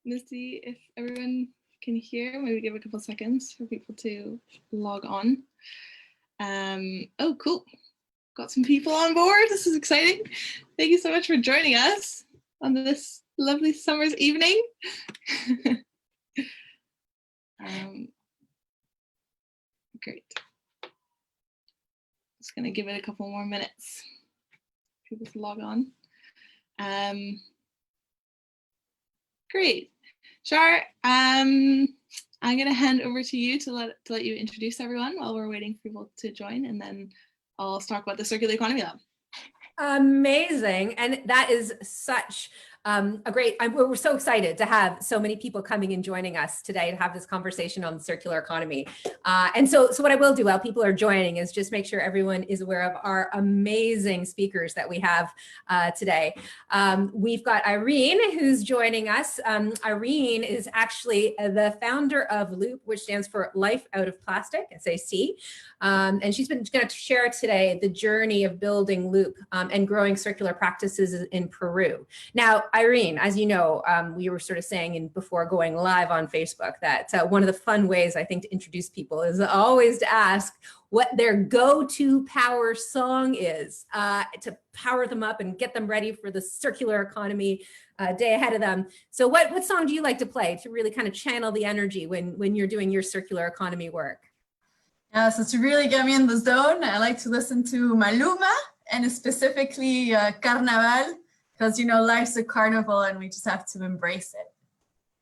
Let's see if everyone can hear. Maybe give a couple seconds for people to log on. Oh, cool. Got some people on board. This is exciting. Thank you so much for joining us on this lovely summer's evening. Great. Just going to give it a couple more minutes for people to log on. Great. Char, I'm going to hand over to you to let you introduce everyone while we're waiting for people to join, and then I'll talk about the Circular Economy Lab. Amazing. And that is such a great, we're so excited to have so many people coming and joining us today to have this conversation on the circular economy. And so what I will do while people are joining is just make sure everyone is aware of our amazing speakers that we have today. We've got Irene, who's joining us. Irene is actually the founder of Loop, which stands for Life Out of Plastic, SAC. And she's going to share today the journey of building Loop and growing circular practices in Peru. Now, Irene, as you know, we were sort of saying before going live on Facebook that one of the fun ways I think to introduce people is always to ask what their go-to power song is to power them up and get them ready for the circular economy day ahead of them. So what song do you like to play to really kind of channel the energy when you're doing your circular economy work? So to really get me in the zone, I like to listen to Maluma, and specifically Carnaval, because, you know, life's a carnival and we just have to embrace it.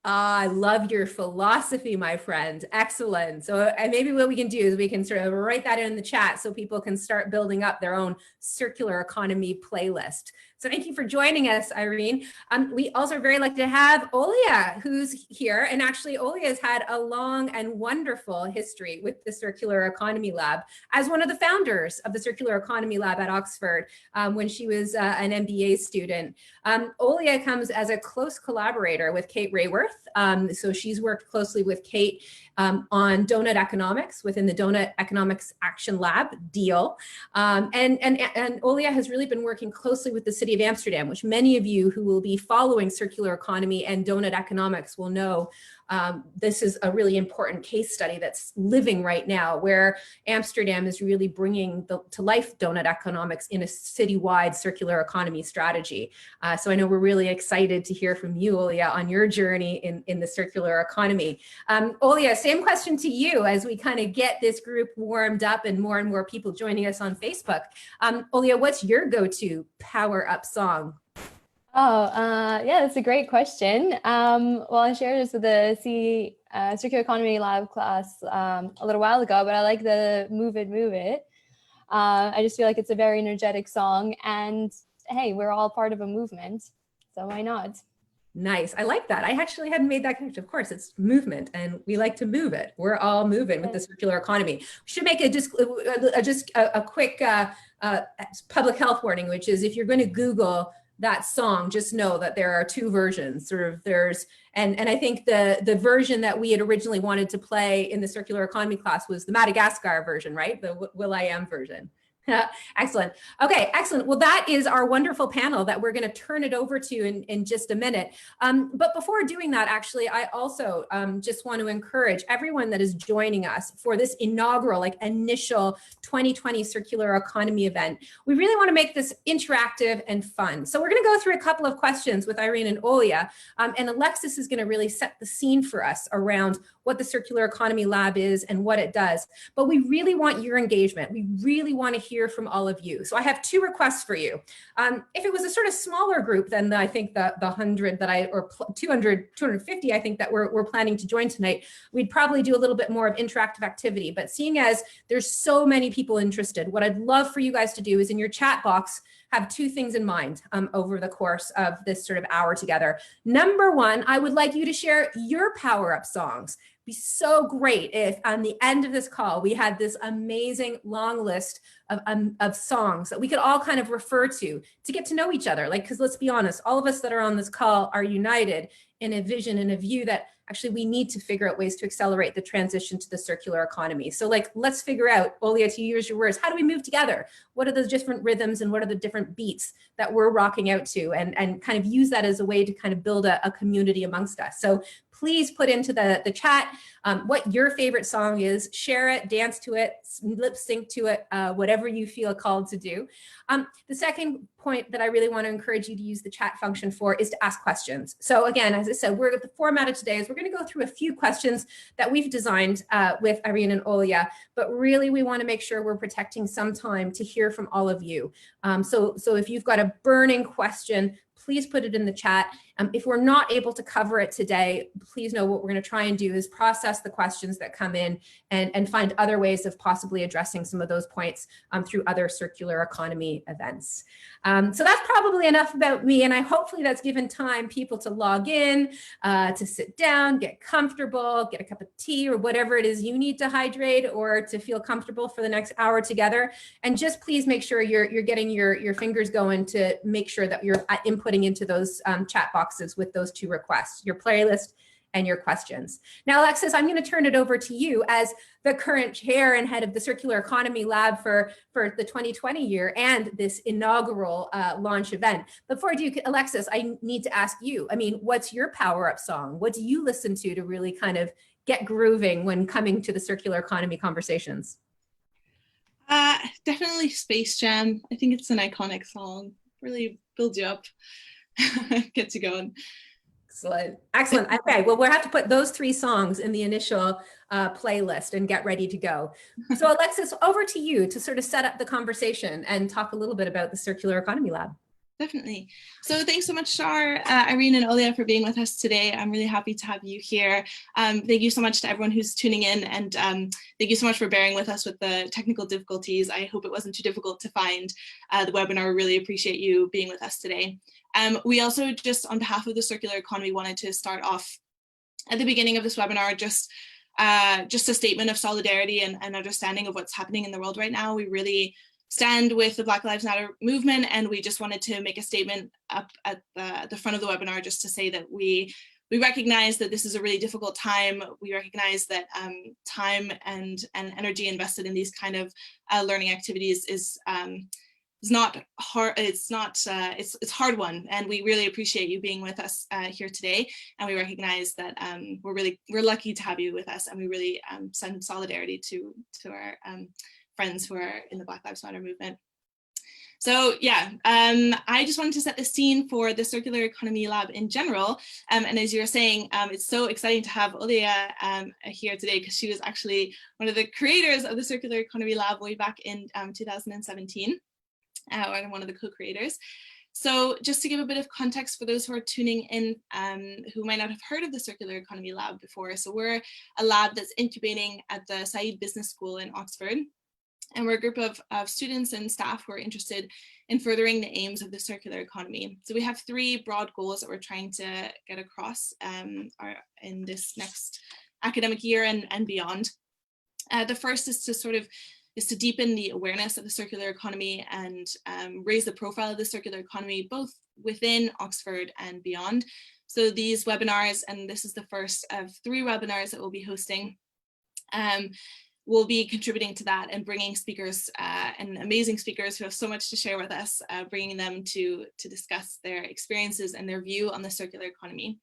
I love your philosophy, my friend. Excellent. So maybe what we can do is we can sort of write that in the chat so people can start building up their own circular economy playlist. So thank you for joining us, Irene. We also are very lucky to have Olya, who's here. And actually, Olya has had a long and wonderful history with the Circular Economy Lab as one of the founders of the Circular Economy Lab at Oxford when she was an MBA student. Olya comes as a close collaborator with Kate Rayworth. So she's worked closely with Kate on donut economics within the Donut Economics Action Lab, DEAL. And Olya has really been working closely with the City of Amsterdam, which many of you who will be following circular economy and donut economics will know this is a really important case study that's living right now, where Amsterdam is really bringing to life donut economics in a citywide circular economy strategy. So I know we're really excited to hear from you, Olya, on your journey in the circular economy. Olya, same question to you as we kind of get this group warmed up and more people joining us on Facebook. Olya, what's your go-to power up song? Oh, yeah, that's a great question. Well, I shared this with the Circular Economy Lab class a little while ago, but I like the Move It, Move It. I just feel like it's a very energetic song, and hey, we're all part of a movement, so why not? Nice. I like that. I actually hadn't made that connection. Of course, it's movement and we like to move it. We're all moving with the circular economy. We should make just a quick public health warning, which is if you're going to Google that song, just know that there are two versions. And I think the version that we had originally wanted to play in the circular economy class was the Madagascar version, right? The Will.i.am version. Excellent. Okay, excellent. Well, that is our wonderful panel that we're going to turn it over to in just a minute. But before doing that, actually, I also just want to encourage everyone that is joining us for this inaugural, initial 2020 Circular Economy event. We really want to make this interactive and fun. So we're going to go through a couple of questions with Irene and Olya, and Alexis is going to really set the scene for us around what the Circular Economy Lab is and what it does. But we really want your engagement. We really want to hear from all of you. So I have two requests for you. If it was a sort of smaller group than I think the 100 that or 200, 250, I think that we're planning to join tonight, we'd probably do a little bit more of interactive activity. But seeing as there's so many people interested, what I'd love for you guys to do is in your chat box, have two things in mind over the course of this sort of hour together. Number one, I would like you to share your power-up songs. It'd be so great if on the end of this call, we had this amazing long list of songs that we could all kind of refer to get to know each other. Because let's be honest, all of us that are on this call are united in a vision and a view that actually we need to figure out ways to accelerate the transition to the circular economy. So like, let's figure out, Olya, to use your words, how do we move together? What are the different rhythms and what are the different beats that we're rocking out to, and kind of use that as a way to kind of build a community amongst us. So please put into the chat what your favorite song is, share it, dance to it, lip sync to it, whatever you feel called to do. The second point that I really want to encourage you to use the chat function for is to ask questions. So again, as I said, the format of today is we're going to go through a few questions that we've designed with Irene and Olya, but really we want to make sure we're protecting some time to hear from all of you. So if you've got a burning question, please put it in the chat. If we're not able to cover it today, please know what we're going to try and do is process the questions that come in and find other ways of possibly addressing some of those points through other circular economy events. So that's probably enough about me, and hopefully that's given time people to log in, to sit down, get comfortable, get a cup of tea or whatever it is you need to hydrate or to feel comfortable for the next hour together. And just please make sure you're getting your fingers going to make sure that you're inputting into those chat boxes with those two requests, your playlist and your questions. Now, Alexis, I'm going to turn it over to you as the current chair and head of the Circular Economy Lab for the 2020 year and this inaugural launch event. Before I do, Alexis, I need to ask you, I mean, what's your power up song? What do you listen to really kind of get grooving when coming to the circular economy conversations? Definitely Space Jam. I think it's an iconic song. Really builds you up, gets you going. Excellent. Excellent. Okay, well, we'll have to put those 3 songs in the initial playlist and get ready to go. So Alexis, over to you to sort of set up the conversation and talk a little bit about the Circular Economy Lab. Definitely. So thanks so much, Char, Irene and Olya for being with us today. I'm really happy to have you here. Thank you so much to everyone who's tuning in, and thank you so much for bearing with us with the technical difficulties. I hope it wasn't too difficult to find the webinar. We really appreciate you being with us today. We also, just on behalf of the circular economy, wanted to start off at the beginning of this webinar just a statement of solidarity and understanding of what's happening in the world right now. We really stand with the Black Lives Matter movement, and we just wanted to make a statement up at the front of the webinar just to say that we recognize that this is a really difficult time. We recognize that time and energy invested in these kind of learning activities is not hard. It's hard one, and we really appreciate you being with us here today. And we recognize that we're lucky to have you with us, and we really send solidarity to our friends who are in the Black Lives Matter movement. So yeah, I just wanted to set the scene for the Circular Economy Lab in general. And as you were saying, it's so exciting to have Olya here today, because she was actually one of the creators of the Circular Economy Lab way back in 2017, or one of the co-creators. So just to give a bit of context for those who are tuning in, who might not have heard of the Circular Economy Lab before. So we're a lab that's incubating at the Said Business School in Oxford. And we're a group of students and staff who are interested in furthering the aims of the circular economy. So we have 3 broad goals that we're trying to get across in this next academic year and beyond. The first is to deepen the awareness of the circular economy and raise the profile of the circular economy, both within Oxford and beyond. So these webinars, and this is the first of 3 webinars that we'll be hosting, we'll be contributing to that and bringing speakers and amazing speakers who have so much to share with us, bringing them to discuss their experiences and their view on the circular economy.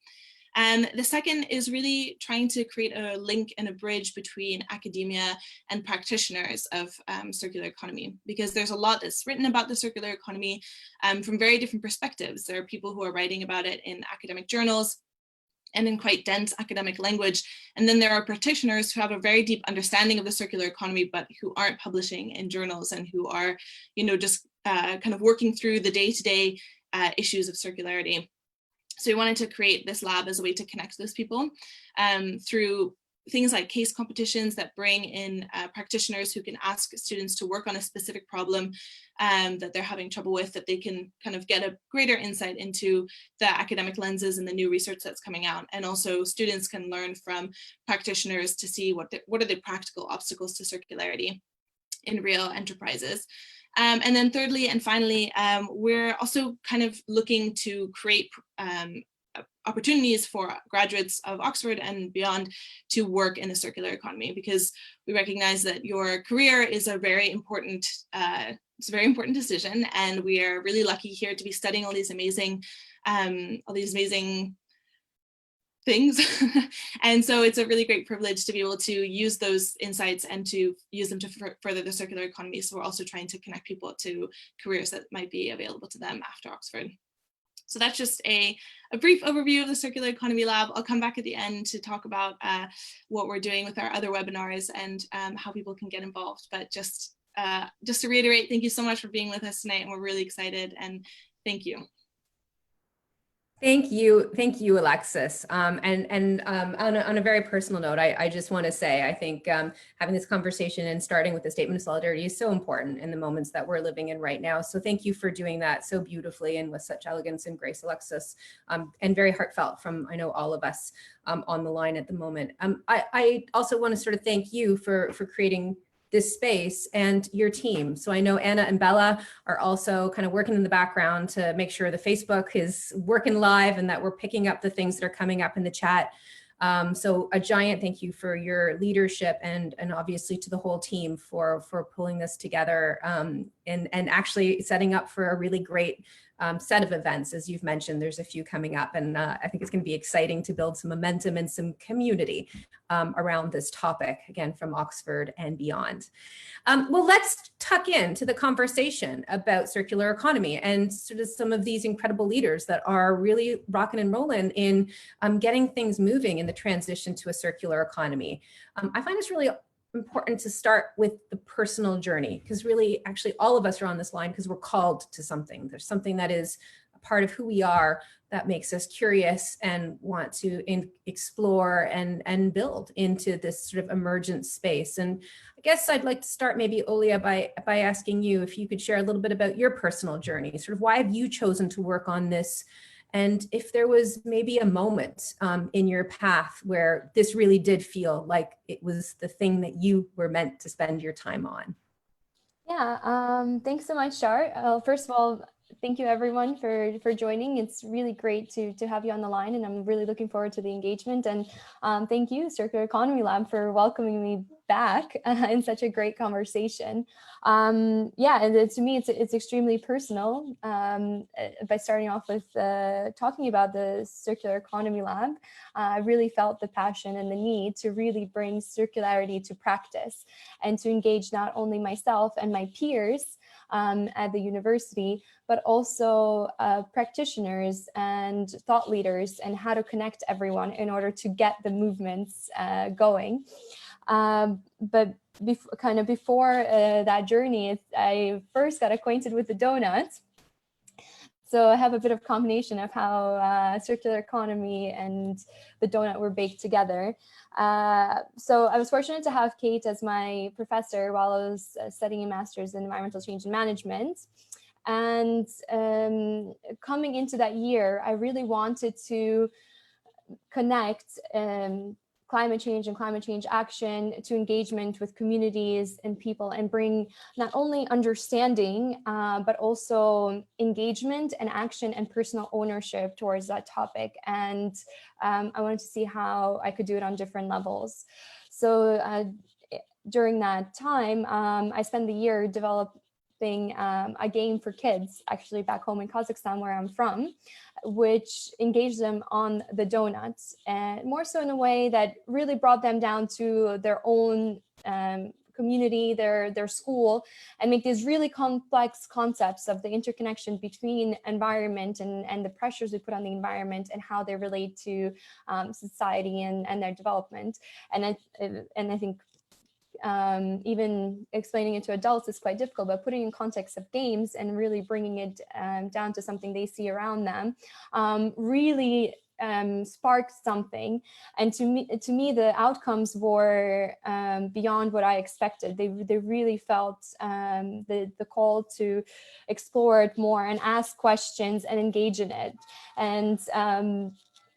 And the second is really trying to create a link and a bridge between academia and practitioners of circular economy, because there's a lot that's written about the circular economy from very different perspectives. There are people who are writing about it in academic journals and in quite dense academic language. And then there are practitioners who have a very deep understanding of the circular economy, but who aren't publishing in journals and who are, just kind of working through the day-to-day issues of circularity. So we wanted to create this lab as a way to connect those people through things like case competitions that bring in practitioners who can ask students to work on a specific problem that they're having trouble with, that they can kind of get a greater insight into the academic lenses and the new research that's coming out. And also students can learn from practitioners to see what are the practical obstacles to circularity in real enterprises. And then thirdly and finally, we're also kind of looking to create opportunities for graduates of Oxford and beyond to work in the circular economy, because we recognize that your career is a very important decision, and we are really lucky here to be studying all these amazing things. And so it's a really great privilege to be able to use those insights and to use them to further the circular economy. So we're also trying to connect people to careers that might be available to them after Oxford. So that's just a brief overview of the Circular Economy Lab. I'll come back at the end to talk about what we're doing with our other webinars and how people can get involved. But just to reiterate, thank you so much for being with us tonight, and we're really excited, and thank you. Thank you, Alexis. On a very personal note, I just want to say, I think having this conversation and starting with the statement of solidarity is so important in the moments that we're living in right now. So thank you for doing that so beautifully and with such elegance and grace, Alexis, and very heartfelt from, I know, all of us on the line at the moment. I also want to sort of thank you for creating this space and your team. So I know Anna and Bella are also kind of working in the background to make sure the Facebook is working live and that we're picking up the things that are coming up in the chat. So a giant thank you for your leadership and obviously to the whole team for pulling this together and actually setting up for a really great set of events. As you've mentioned, there's a few coming up, and I think it's going to be exciting to build some momentum and some community around this topic, again, from Oxford and beyond. Well, let's tuck into the conversation about circular economy and sort of some of these incredible leaders that are really rocking and rolling in getting things moving in the transition to a circular economy. I find it's really important to start with the personal journey, because really, actually, all of us are on this line because we're called to something. There's something that is a part of who we are that makes us curious and want to explore and build into this sort of emergent space. And I guess I'd like to start maybe, Olya, by asking you if you could share a little bit about your personal journey. Sort of why have you chosen to work on this? And if there was maybe a moment in your path where this really did feel like it was the thing that you were meant to spend your time on. Yeah, thanks so much, Char. First of all, thank you everyone for joining. It's really great to have you on the line, and I'm really looking forward to the engagement. And thank you, Circular Economy Lab, for welcoming me back in such a great conversation. Yeah, and to me, it's extremely personal. By starting off with talking about the Circular Economy Lab, I really felt the passion and the need to really bring circularity to practice and to engage not only myself and my peers at the university, but also practitioners and thought leaders, and how to connect everyone in order to get the movements going. But before that journey, I first got acquainted with the donuts. So I have a bit of combination of how circular economy and the donut were baked together. So I was fortunate to have Kate as my professor while I was studying a master's in environmental change and management. And coming into that year, I really wanted to connect climate change and climate change action to engagement with communities and people, and bring not only understanding, but also engagement and action and personal ownership towards that topic. And I wanted to see how I could do it on different levels. So during that time, I spent the year developing a game for kids, actually back home in Kazakhstan, where I'm from, which engaged them on the donuts, and more so in a way that really brought them down to their own community, their school, and make these really complex concepts of the interconnection between environment and the pressures we put on the environment and how they relate to society and their development. And I think even explaining it to adults is quite difficult, but putting in context of games and really bringing it down to something they see around them really sparked something. And to me, the outcomes were beyond what I expected. They really felt the call to explore it more and ask questions and engage in it. And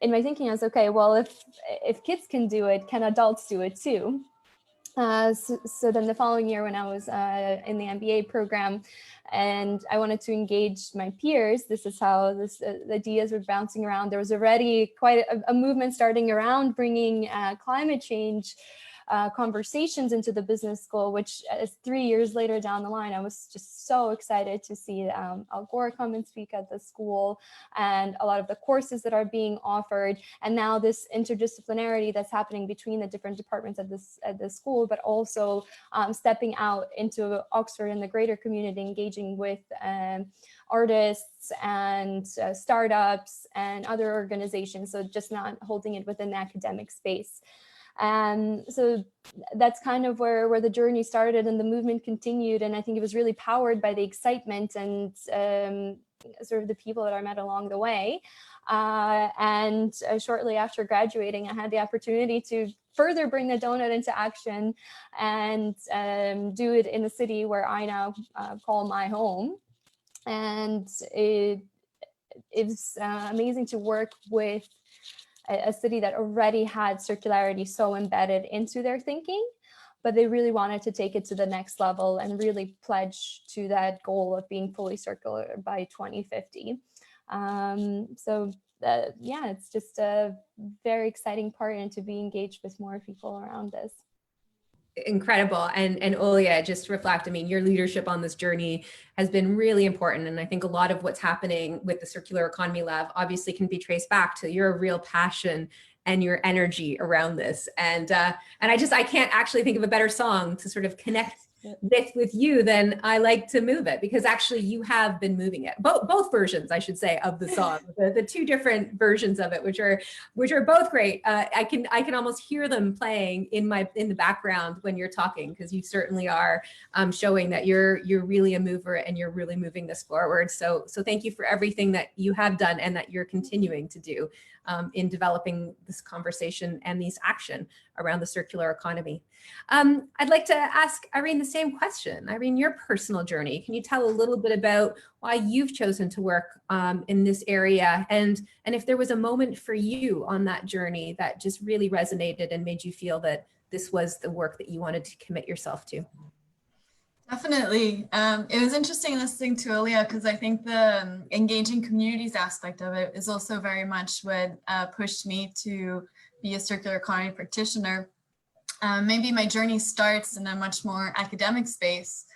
in my thinking, I was, okay, well, if kids can do it, can adults do it too? So then the following year, when I was in the MBA program, and I wanted to engage my peers. This is how the ideas were bouncing around. There was already quite a movement starting around bringing climate change conversations into the business school, which is 3 years later down the line. I was just so excited to see Al Gore come and speak at the school, and a lot of the courses that are being offered, and now this interdisciplinarity that's happening between the different departments at the school, but also stepping out into Oxford and the greater community, engaging with artists and startups and other organizations. So just not holding it within the academic space. So that's kind of where the journey started, and the movement continued. And I think it was really powered by the excitement and sort of the people that I met along the way. Shortly after graduating, I had the opportunity to further bring the donut into action and do it in the city where I now call my home. And it's amazing to work with a city that already had circularity so embedded into their thinking, but they really wanted to take it to the next level and really pledge to that goal of being fully circular by 2050. Yeah, it's just a very exciting part, and to be engaged with more people around this. Incredible. And Olya, just to reflect, I mean, your leadership on this journey has been really important. And I think a lot of what's happening with the Circular Economy Lab obviously can be traced back to your real passion and your energy around this. And I can't actually think of a better song to sort of connect this with you than I Like to Move It, because actually you have been moving it. Both versions, I should say, of the song, the two different versions of it, which are both great. I can almost hear them playing in the background when you're talking, because you certainly are showing that you're really a mover and you're really moving this forward. So thank you for everything that you have done and that you're continuing to do in developing this conversation and these action around the circular economy. I'd like to ask Irene the same question. Irene, your personal journey, can you tell a little bit about why you've chosen to work in this area, and if there was a moment for you on that journey that just really resonated and made you feel that this was the work that you wanted to commit yourself to? Definitely. It was interesting listening to Olya, because I think the engaging communities aspect of it is also very much what pushed me to be a circular economy practitioner. Maybe my journey starts in a much more academic space.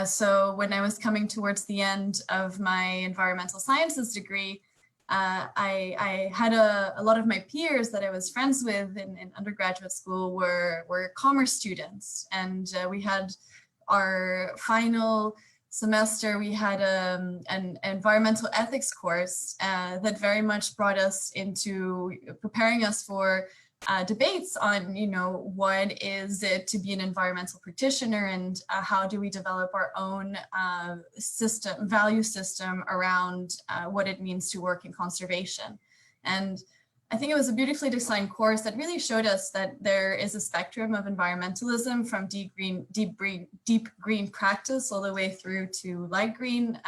So when I was coming towards the end of my environmental sciences degree, I had a lot of my peers that I was friends with in undergraduate school were commerce students, and we had our final semester, we had an environmental ethics course that very much brought us into preparing us for debates on, what is it to be an environmental practitioner, and how do we develop our own value system around what it means to work in conservation. And I think it was a beautifully designed course that really showed us that there is a spectrum of environmentalism, from deep green practice all the way through to light green,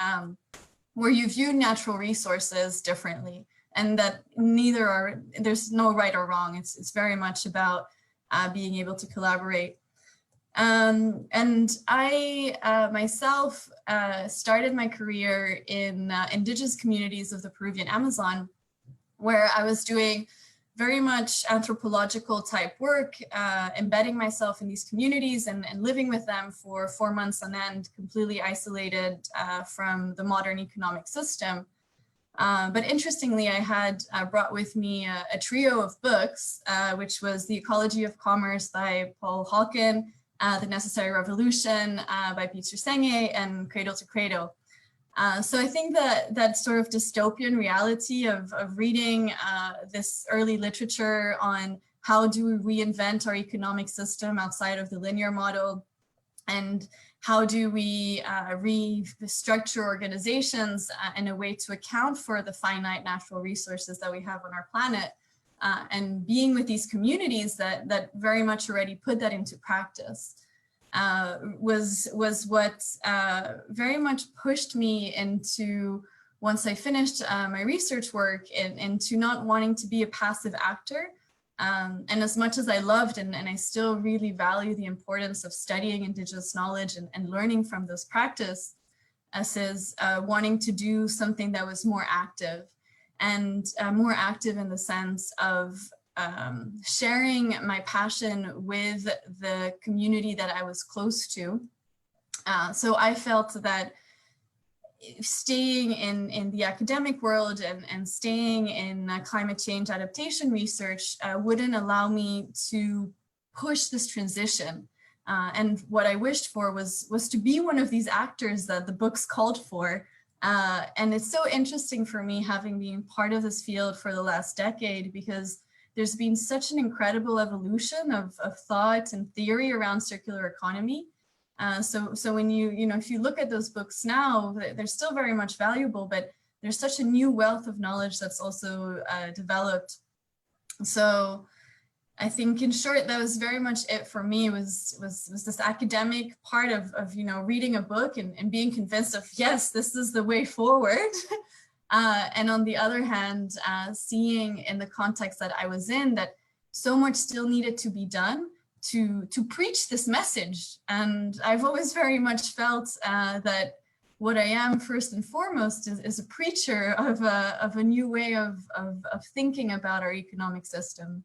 where you view natural resources differently, and that there's no right or wrong. It's very much about being able to collaborate. And I myself started my career in indigenous communities of the Peruvian Amazon, where I was doing very much anthropological type work, embedding myself in these communities and living with them for 4 months on end, completely isolated from the modern economic system. But interestingly, I had brought with me a trio of books, which was The Ecology of Commerce by Paul Halkin, The Necessary Revolution by Peter Senge, and Cradle to Cradle. So I think that sort of dystopian reality of reading this early literature on how do we reinvent our economic system outside of the linear model, and how do we restructure organizations in a way to account for the finite natural resources that we have on our planet, and being with these communities that very much already put that into practice. Was what very much pushed me into, once I finished my research work, into not wanting to be a passive actor. And as much as I loved and I still really value the importance of studying Indigenous knowledge and learning from this practice, says wanting to do something that was more active, and more active in the sense of sharing my passion with the community that I was close to. So I felt that staying in the academic world and staying in climate change adaptation research wouldn't allow me to push this transition. And what I wished for was to be one of these actors that the books called for. And it's so interesting for me, having been part of this field for the last decade, because there's been such an incredible evolution of thought and theory around circular economy. So when if you look at those books now, they're still very much valuable, but there's such a new wealth of knowledge that's also developed. So I think, in short, that was very much it for me, was this academic part of reading a book and being convinced of, yes, this is the way forward. And on the other hand, seeing in the context that I was in that so much still needed to be done to preach this message. And I've always very much felt that what I am first and foremost is a preacher of a new way of thinking about our economic system.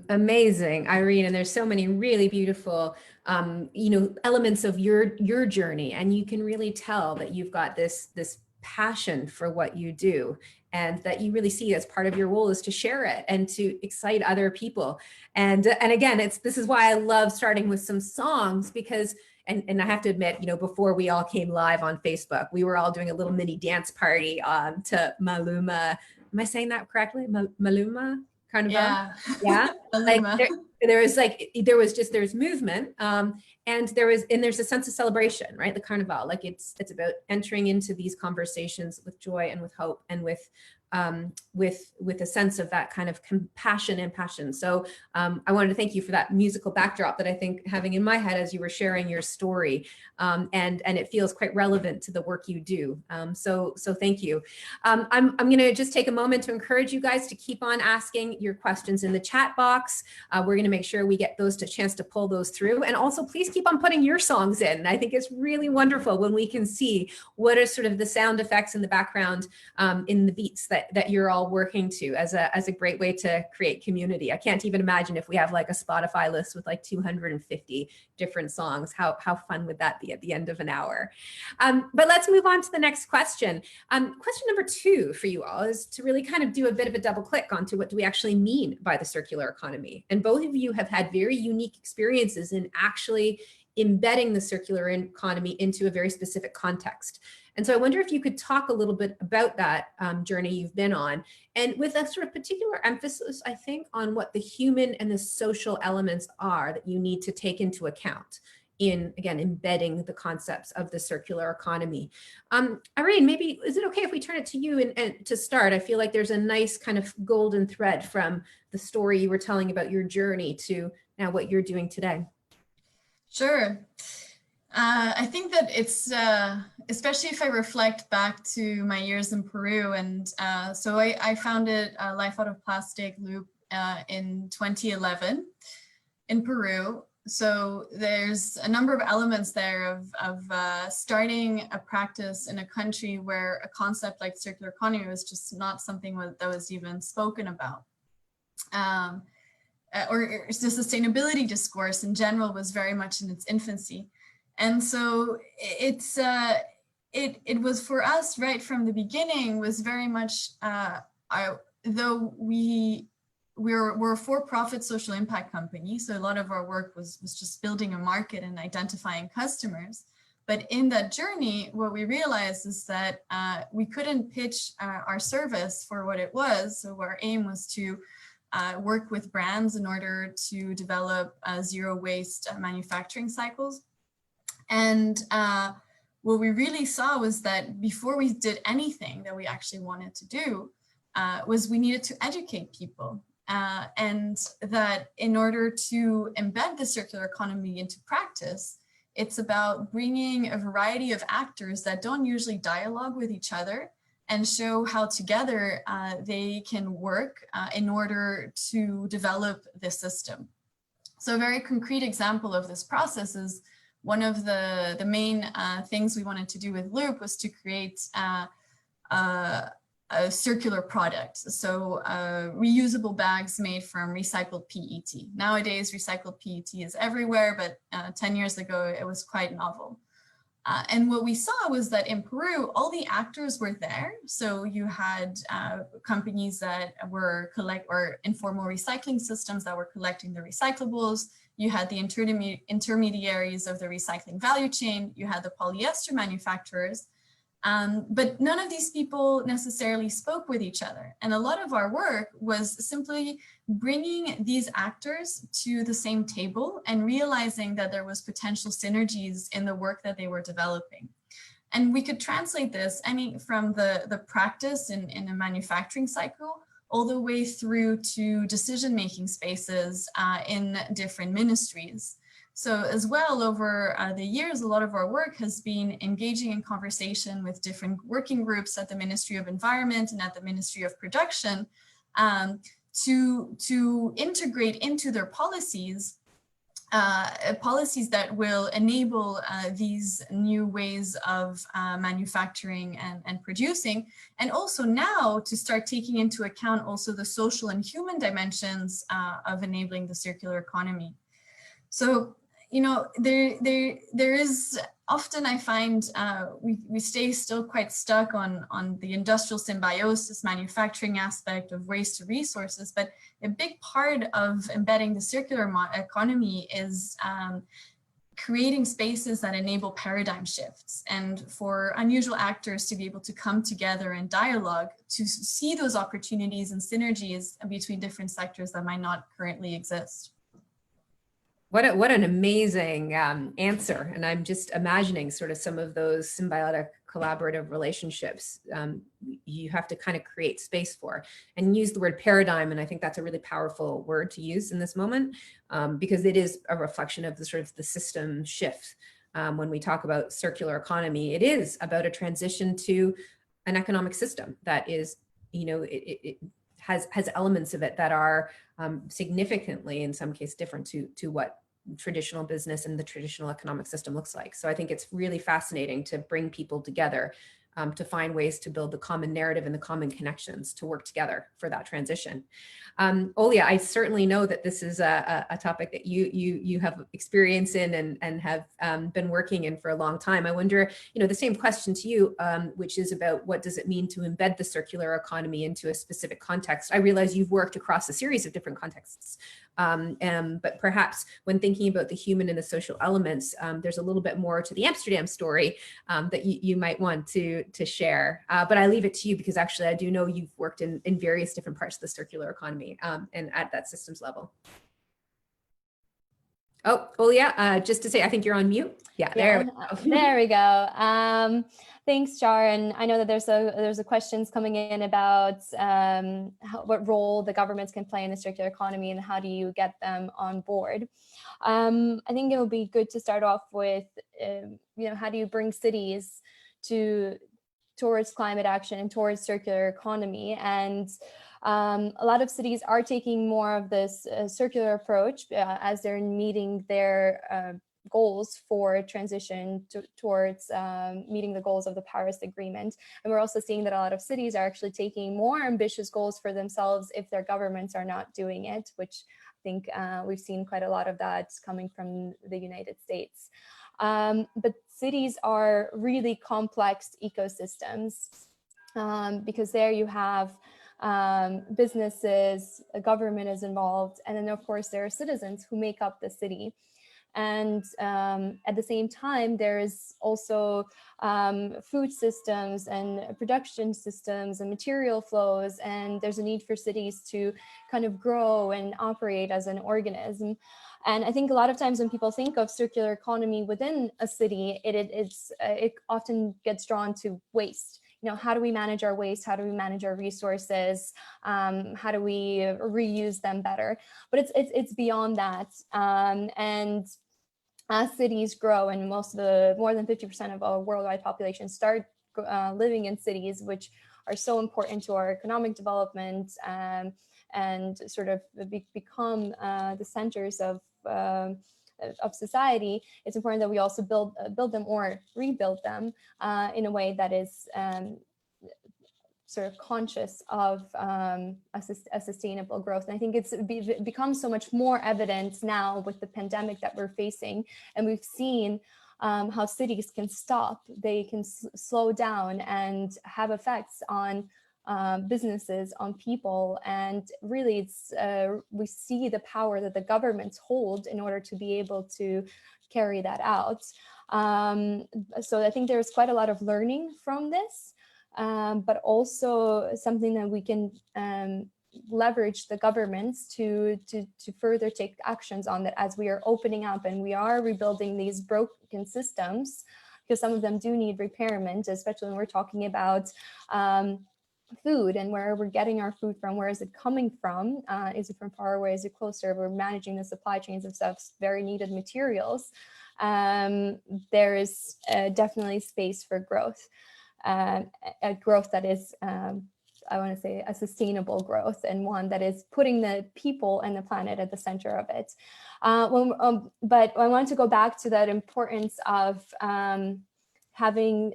Amazing, Irene, and there's so many really beautiful, elements of your journey, and you can really tell that you've got this passion for what you do, and that you really see as part of your role is to share it and to excite other people. And again, this is why I love starting with some songs, because and I have to admit, before we all came live on Facebook, we were all doing a little mini dance party to Maluma. Am I saying that correctly? Maluma? Carnival? Yeah. Like there's movement, and there's a sense of celebration, right? The carnival, like it's about entering into these conversations with joy and with hope and with a sense of that kind of compassion and passion. So I wanted to thank you for that musical backdrop that I think having in my head as you were sharing your story, and it feels quite relevant to the work you do. So thank you. I'm going to just take a moment to encourage you guys to keep on asking your questions in the chat box. We're going to make sure we get those to chance to pull those through, and also please keep on putting your songs in. I think it's really wonderful when we can see what are sort of the sound effects in the background, in the beats that you're all working to, as a great way to create community. I can't even imagine if we have like a Spotify list with like 250 different songs, how fun would that be at the end of an hour? But let's move on to the next question. Question number 2 for you all is to really kind of do a bit of a double click onto what do we actually mean by the circular economy. And both of you have had very unique experiences in actually embedding the circular economy into a very specific context. And so I wonder if you could talk a little bit about that journey you've been on, and with a sort of particular emphasis, I think, on what the human and the social elements are that you need to take into account in, again, embedding the concepts of the circular economy. Irene, maybe, is it okay if we turn it to you and to start? I feel like there's a nice kind of golden thread from the story you were telling about your journey to now what you're doing today. Sure. I think that it's, especially if I reflect back to my years in Peru, and so I founded Life Out of Plastic Loop in 2011 in Peru. So there's a number of elements there of starting a practice in a country where a concept like circular economy was just not something that was even spoken about. Or the sustainability discourse in general was very much in its infancy. And so it was for us right from the beginning was very much, though we're a for-profit social impact company, so a lot of our work was just building a market and identifying customers. But in that journey, what we realized is that we couldn't pitch our service for what it was. So our aim was to work with brands in order to develop zero waste manufacturing cycles. And what we really saw was that before we did anything that we actually wanted to do, was we needed to educate people. And that in order to embed the circular economy into practice, it's about bringing a variety of actors that don't usually dialogue with each other and show how together they can work in order to develop this system. So a very concrete example of this process is one of the main things we wanted to do with Loop was to create a circular product. So reusable bags made from recycled PET. Nowadays, recycled PET is everywhere, but 10 years ago, it was quite novel. And what we saw was that in Peru, all the actors were there. So you had companies that were informal recycling systems that were collecting the recyclables. You had the intermediaries of the recycling value chain. You had the polyester manufacturers. But none of these people necessarily spoke with each other. And a lot of our work was simply bringing these actors to the same table and realizing that there was potential synergies in the work that they were developing. And we could translate this from the practice in a manufacturing cycle all the way through to decision-making spaces in different ministries. So as well, over the years, a lot of our work has been engaging in conversation with different working groups at the Ministry of Environment and at the Ministry of Production to integrate into their policies policies that will enable these new ways of manufacturing and producing, and also now to start taking into account also the social and human dimensions of enabling the circular economy. So, you know, there is often, I find we stay still quite stuck on the industrial symbiosis manufacturing aspect of waste to resources, but a big part of embedding the circular economy is creating spaces that enable paradigm shifts, and for unusual actors to be able to come together and dialogue to see those opportunities and synergies between different sectors that might not currently exist. What an amazing answer. And I'm just imagining sort of some of those symbiotic collaborative relationships you have to kind of create space for, and use the word paradigm. And I think that's a really powerful word to use in this moment because it is a reflection of the sort of the system shift. When we talk about circular economy, it is about a transition to an economic system that is, you know, it has elements of it that are significantly, in some cases, different to what traditional business and the traditional economic system looks like. So I think it's really fascinating to bring people together to find ways to build the common narrative and the common connections to work together for that transition. Olya, I certainly know that this is a topic that you have experience in and have been working in for a long time. I wonder, you know, the same question to you, which is about what does it mean to embed the circular economy into a specific context? I realize you've worked across a series of different contexts, but perhaps when thinking about the human and the social elements, there's a little bit more to the Amsterdam story that you might want to share. But I leave it to you because actually I do know you've worked in various different parts of the circular economy and at that systems level. Oh, Olya, just to say, I think you're on mute. Yeah, there we go. There we go. Thanks, Char. And I know that there's a questions coming in about what role the governments can play in the circular economy and how do you get them on board. I think it would be good to start off with, you know, how do you bring cities towards climate action and towards circular economy? And a lot of cities are taking more of this circular approach as they're meeting their goals for transition towards meeting the goals of the Paris Agreement. And we're also seeing that a lot of cities are actually taking more ambitious goals for themselves if their governments are not doing it, which I think we've seen quite a lot of that coming from the United States. But cities are really complex ecosystems because there you have businesses, a government is involved, and then of course there are citizens who make up the city. And at the same time, there's also food systems and production systems and material flows, and there's a need for cities to kind of grow and operate as an organism. And I think a lot of times when people think of circular economy within a city, it often gets drawn to waste. You know, how do we manage our waste? How do we manage our resources? How do we reuse them better? But it's beyond that. And as cities grow, and more than 50% of our worldwide population start living in cities, which are so important to our economic development and sort of become the centers of of society, it's important that we also build them or rebuild them in a way that is sort of conscious of a sustainable growth. And I think it's become so much more evident now with the pandemic that we're facing. And we've seen how cities can stop, they can slow down and have effects on businesses, on people. And really it's, we see the power that the governments hold in order to be able to carry that out. So I think there's quite a lot of learning from this. But also something that we can leverage the governments to further take actions on that as we are opening up and we are rebuilding these broken systems, because some of them do need repairment, especially when we're talking about food and where we're getting our food from, where is it coming from? Is it from far away? Is it closer? We're managing the supply chains of stuff, very needed materials. There is definitely space for growth. A growth that is, I want to say, a sustainable growth, and one that is putting the people and the planet at the center of it. But I want to go back to that importance of having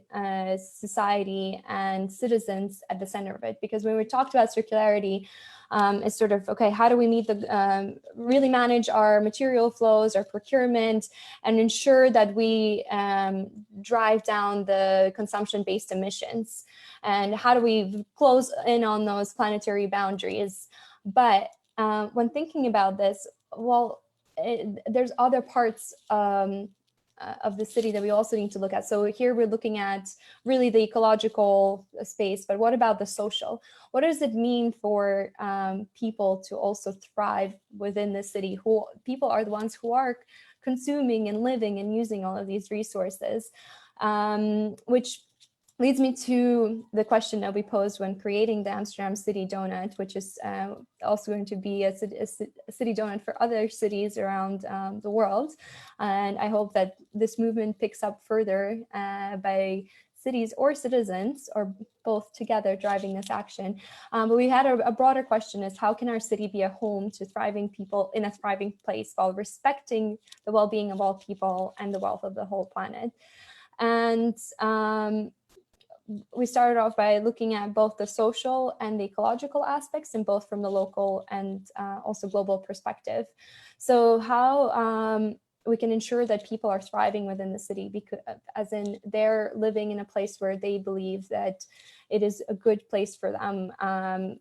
society and citizens at the center of it, because when we talked about circularity, it's sort of, okay, how do we meet the, really manage our material flows, our procurement, and ensure that we drive down the consumption-based emissions? And how do we close in on those planetary boundaries? But when thinking about this, well, there's other parts of the city that we also need to look at. So here we're looking at really the ecological space, but what about the social? What does it mean for people to also thrive within the city? People are the ones who are consuming and living and using all of these resources, which leads me to the question that we posed when creating the Amsterdam City Donut, which is also going to be a city donut for other cities around the world. And I hope that this movement picks up further by cities or citizens, or both together, driving this action. But we had a broader question: is how can our city be a home to thriving people in a thriving place while respecting the well-being of all people and the wealth of the whole planet? And we started off by looking at both the social and the ecological aspects, and both from the local and also global perspective. So how we can ensure that people are thriving within the city, because as in they're living in a place where they believe that it is a good place for them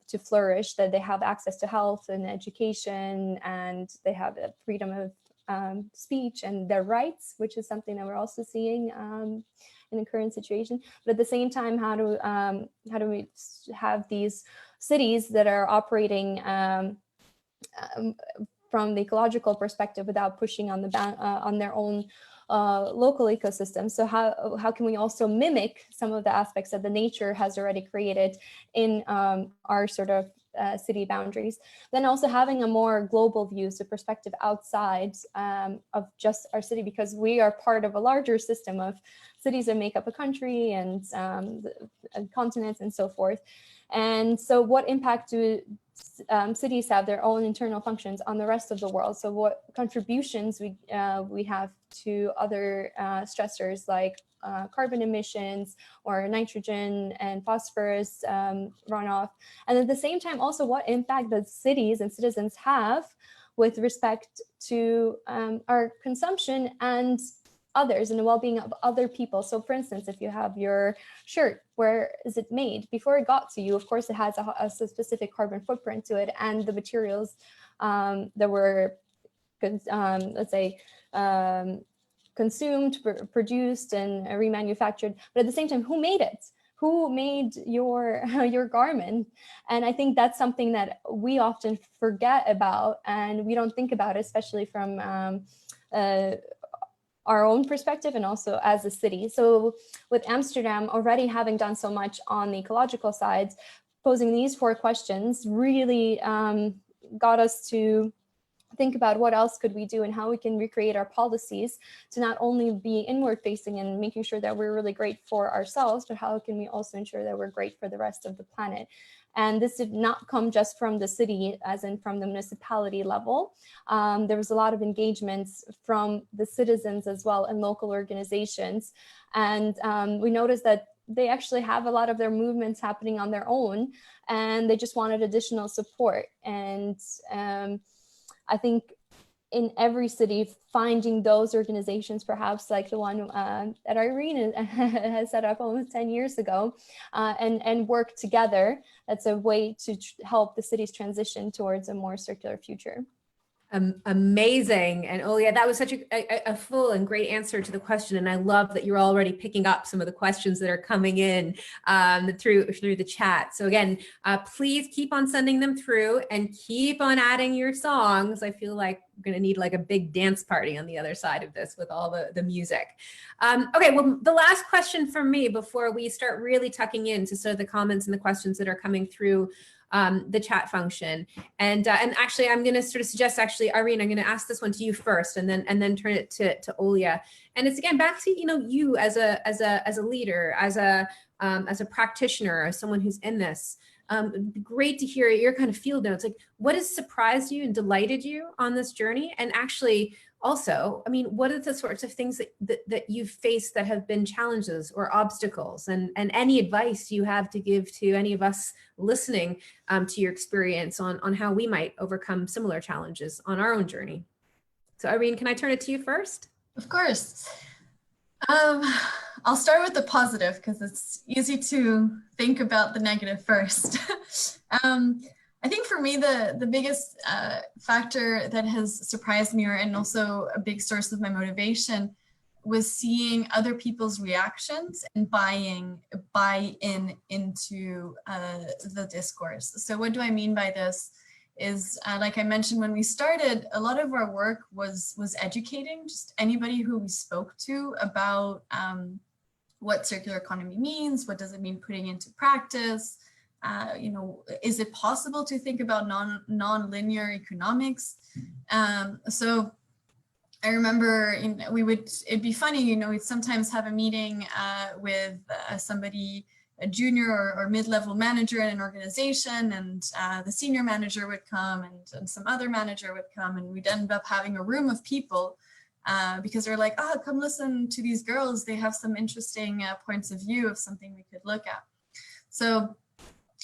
to flourish, that they have access to health and education, and they have a freedom of speech and their rights, which is something that we're also seeing in the current situation. But at the same time, how do we have these cities that are operating from the ecological perspective without pushing on their own local ecosystem? So how can we also mimic some of the aspects that the nature has already created in our sort of city boundaries? Then also having a more global view, so perspective outside of just our city, because we are part of a larger system of cities that make up a country and continents and so forth. And so what impact do cities have their own internal functions on the rest of the world? So what contributions we have to other stressors like carbon emissions or nitrogen and phosphorus runoff? And at the same time, also what impact does cities and citizens have with respect to our consumption and others and the well-being of other people? So for instance, if you have your shirt, where is it made? Before it got to you, of course, it has a specific carbon footprint to it, and the materials that were, let's say, consumed, produced, and remanufactured. But at the same time, who made it? Who made your garment? And I think that's something that we often forget about, and we don't think about, especially from our own perspective and also as a city. So with Amsterdam already having done so much on the ecological side, posing these 4 questions really got us to think about what else could we do and how we can recreate our policies to not only be inward facing and making sure that we're really great for ourselves, but how can we also ensure that we're great for the rest of the planet? And this did not come just from the city, as in from the municipality level. There was a lot of engagements from the citizens as well and local organizations. And we noticed that they actually have a lot of their movements happening on their own, and they just wanted additional support. And I think in every city, finding those organizations, perhaps like the one that Irene has set up almost 10 years ago, and work together, that's a way to help the city's transition towards a more circular future. Amazing. And Olya, that was such a full and great answer to the question. And I love that you're already picking up some of the questions that are coming in through the chat. So again, please keep on sending them through and keep on adding your songs. I feel like we're going to need like a big dance party on the other side of this with all the music. Okay, well, the last question from me before we start really tucking into sort of the comments and the questions that are coming through the chat function. And actually, I'm going to sort of suggest, actually, Irene, I'm going to ask this one to you first, and then turn it to Olya. And it's again back to you as a leader, as a practitioner, as someone who's in this. It'd be great to hear your kind of field notes. Like, what has surprised you and delighted you on this journey? And actually, also, I mean, what are the sorts of things that you've faced that have been challenges or obstacles, and any advice you have to give to any of us listening to your experience on how we might overcome similar challenges on our own journey? So Irene, can I turn it to you first? Of course. I'll start with the positive because it's easy to think about the negative first. I think for me, the biggest factor that has surprised me, and also a big source of my motivation, was seeing other people's reactions and buy in into the discourse. So what do I mean by this? Is like I mentioned when we started, a lot of our work was educating just anybody who we spoke to about what circular economy means, what does it mean putting into practice, is it possible to think about non-linear economics? So I remember it'd be funny, we'd sometimes have a meeting with somebody, a junior or mid-level manager in an organization, and the senior manager would come and some other manager would come, and we'd end up having a room of people because they're like, oh, come listen to these girls. They have some interesting points of view of something we could look at. So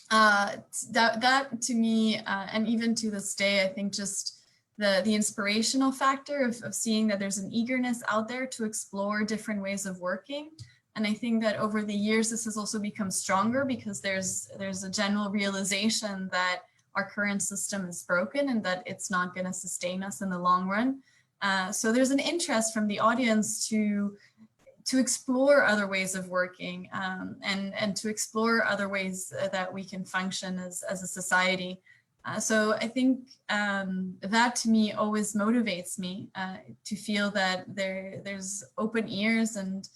that to me, and even to this day, I think just the inspirational factor of seeing that there's an eagerness out there to explore different ways of working. And I think that over the years, this has also become stronger because there's a general realization that our current system is broken and that it's not going to sustain us in the long run. So there's an interest from the audience to explore other ways of working and to explore other ways that we can function as a society. So I think that to me always motivates me to feel that there's open ears, and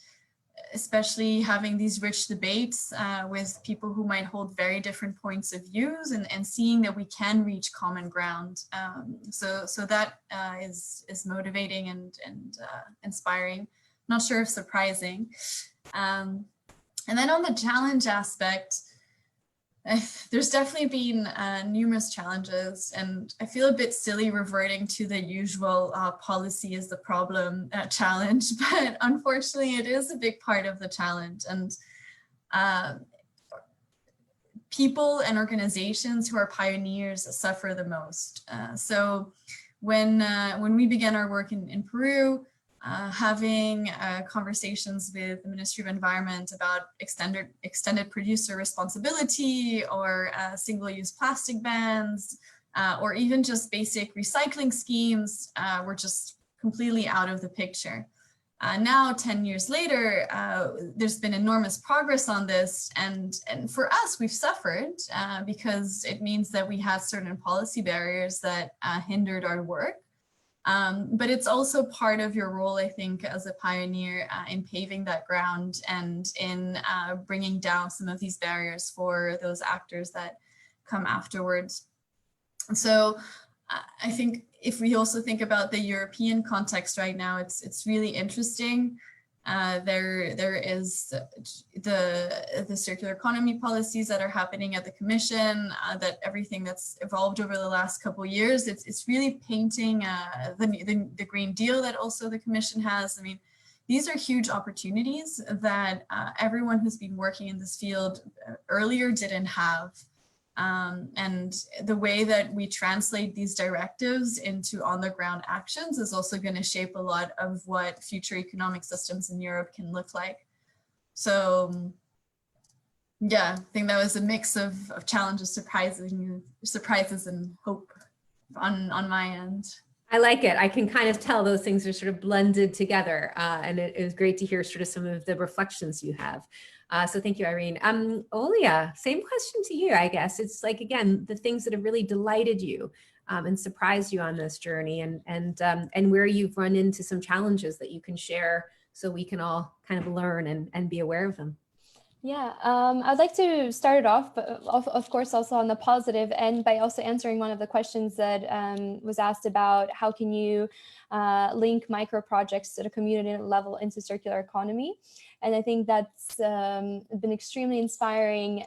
especially having these rich debates with people who might hold very different points of views, and seeing that we can reach common ground. So that is motivating and inspiring. Not sure if surprising. And then on the challenge aspect, there's definitely been numerous challenges, and I feel a bit silly reverting to the usual policy is the problem challenge, but unfortunately it is a big part of the challenge. And people and organizations who are pioneers suffer the most. So when we began our work in Peru, having conversations with the Ministry of Environment about extended producer responsibility, or single-use plastic bans, or even just basic recycling schemes were just completely out of the picture. Now, 10 years later, there's been enormous progress on this, and for us, we've suffered because it means that we had certain policy barriers that hindered our work. But it's also part of your role, I think, as a pioneer in paving that ground and in bringing down some of these barriers for those actors that come afterwards. So I think if we also think about the European context right now, it's really interesting There is the circular economy policies that are happening at the Commission, that everything that's evolved over the last couple of years. It's really painting the Green Deal that also the Commission has. I mean, these are huge opportunities that everyone who's been working in this field earlier didn't have. And the way that we translate these directives into on-the-ground actions is also going to shape a lot of what future economic systems in Europe can look like. So yeah, I think that was a mix of challenges, surprises and hope on my end. I like it. I can kind of tell those things are sort of blended together. And it was great to hear sort of some of the reflections you have. So thank you, Irene. Olya, same question to you, I guess. It's like, again, the things that have really delighted you and surprised you on this journey, and where you've run into some challenges that you can share so we can all kind of learn and be aware of them. Yeah, I'd like to start it off, but of course also on the positive end by also answering one of the questions that was asked about how can you link micro projects at a community level into circular economy. And I think that's been extremely inspiring,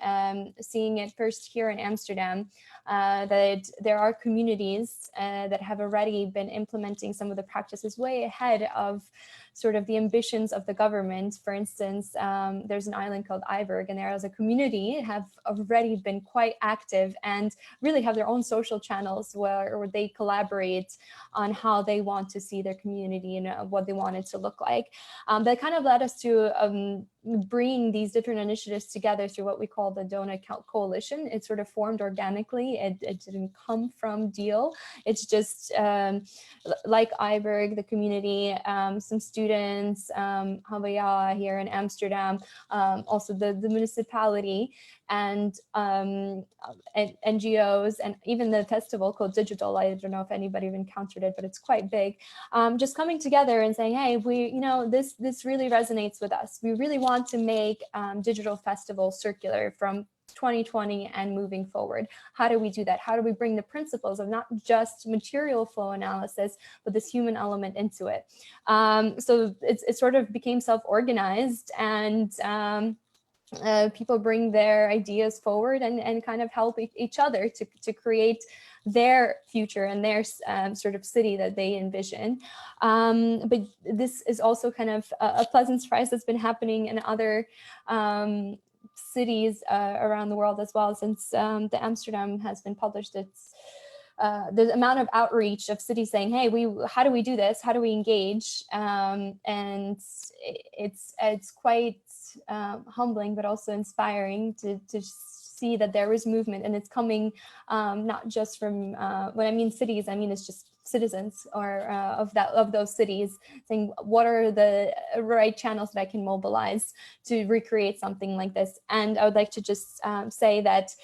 seeing it first here in Amsterdam, that there are communities that have already been implementing some of the practices way ahead of sort of the ambitions of the government. For instance, there's an island called Iberg, and there as a community have already been quite active and really have their own social channels where they collaborate on how they want to see their community and what they want it to look like. That kind of led us to bring these different initiatives together through what we call the Donut Coalition. It sort of formed organically. It didn't come from Deal. It's just like Iberg, the community, some students, Havaya here in Amsterdam, also the municipality, and NGOs, and even the festival called Digital. I don't know if anybody have encountered it, but it's quite big. Just coming together and saying, hey, this really resonates with us. We really want to make digital festival circular from 2020 and moving forward. How do we do that? How do we bring the principles of not just material flow analysis, but this human element into it? So it sort of became self-organized, and people bring their ideas forward and kind of help each other to create their future and their sort of city that they envision. But this is also kind of a pleasant surprise that's been happening in other cities around the world as well. Since the Amsterdam has been published, it's the amount of outreach of cities saying, hey, how do we do this? How do we engage? And it's quite humbling, but also inspiring to see that there is movement, and it's coming not just from when I mean cities, I mean it's just citizens or of those cities saying, what are the right channels that I can mobilize to recreate something like this? And I would like to just say that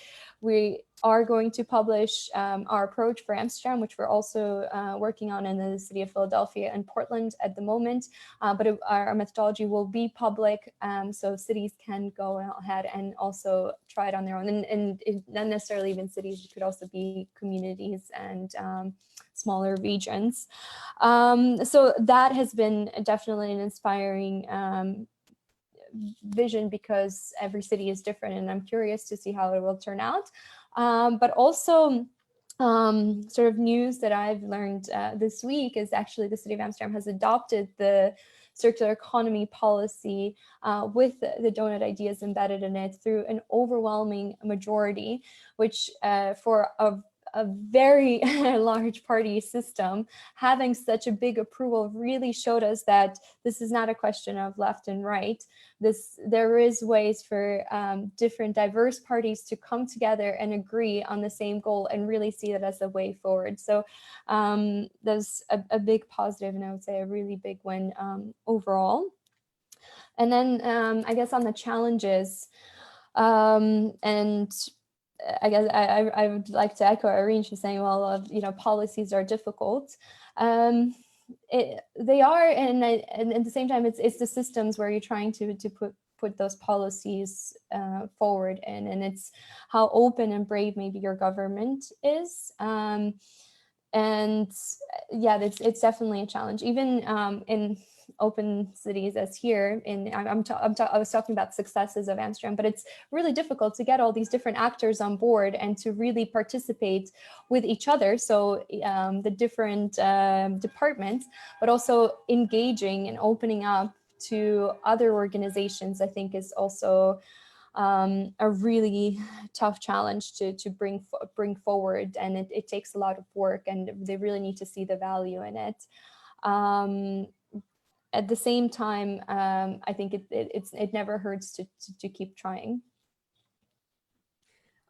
we are going to publish our approach for Amsterdam, which we're also working on in the city of Philadelphia and Portland at the moment. But our methodology will be public, so cities can go ahead and also try it on their own. And not necessarily even cities, it could also be communities and smaller regions. So that has been definitely an inspiring vision, because every city is different, and I'm curious to see how it will turn out. But also sort of news that I've learned this week is actually the city of Amsterdam has adopted the circular economy policy with the donut ideas embedded in it through an overwhelming majority, which for a very large party system, having such a big approval really showed us that this is not a question of left and right. There is ways for different diverse parties to come together and agree on the same goal and really see that as a way forward. So there's a big positive, and I would say a really big win overall. And then I guess on the challenges, and I guess I would like to echo Irene. She's saying, well, policies are difficult. They are, and at the same time, it's the systems where you're trying to put those policies forward in, and it's how open and brave maybe your government is. And yeah, it's definitely a challenge, even in open cities as here. I was talking about successes of Amsterdam, but it's really difficult to get all these different actors on board and to really participate with each other. So the different departments, but also engaging and opening up to other organizations, I think is also a really tough challenge to bring forward, and it takes a lot of work, and they really need to see the value in it. At the same time, I think it never hurts to keep trying.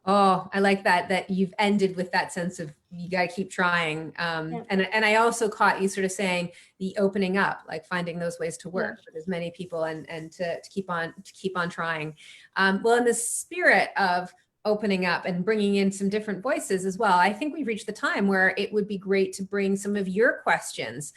Oh, I like that you've ended with that sense of you got to keep trying. Yeah. And I also caught you sort of saying the opening up, like finding those ways to work with as many people and to keep on trying. Well, in the spirit of opening up and bringing in some different voices as well, I think we've reached the time where it would be great to bring some of your questions